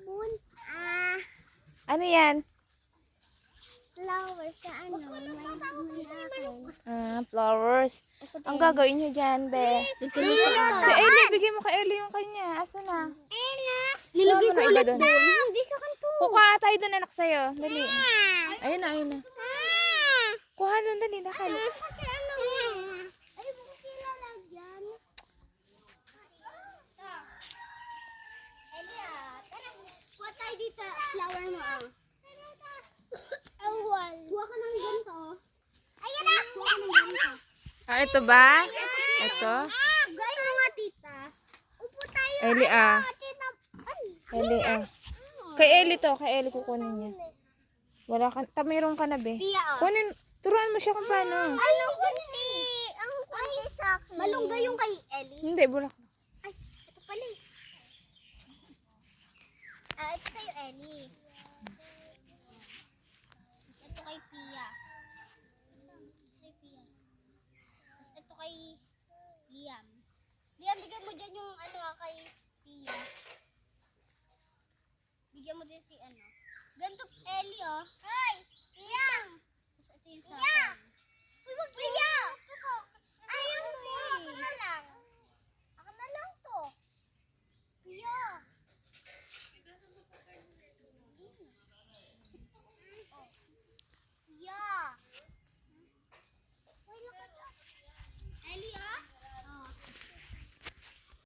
Moon, Ano yan? flowers sa ano, may akin. Flowers. Ang gagawin nyo dyan, be. Si Ellie, bigay mo kay Ellie yung kanya. Asa na? Nilagay Wala mo ko na iba ulit doon. doon. Hindi sa kanto. Kukuha tayo doon, anak, sa'yo. Dali. Ayun na, ayun na. Kuha doon, dali, nakal. Kasi ano ay, bakit kilala dyan? Elia, tara. Kuha tayo dito. Flower mo, Awal. Kuha ka ng ganito. Ayan na. Kuha ka ng ganito. Ito ba? Ito? Gaya mo nga, tita. Upo tayo. Ellie, Tita. Ellie, Kay Ellie to, kay Ellie kukunin niya. Wala ka, mayroon ka na, be. Pia, Kunin, turuan mo siya kung paano. Ang kunti. Ang kunti sa akin. Malunggay yung kay Ellie. Hindi, bulak. Ay, ito pala eh. Ito sa'yo, Ellie. Ito kay Pia. Ito kay Pia. Tapos ito kay Liam. Liam, bigyan mo dyan yung kay Pia. Bigyan mo din si Ganito, Ellie, Ay!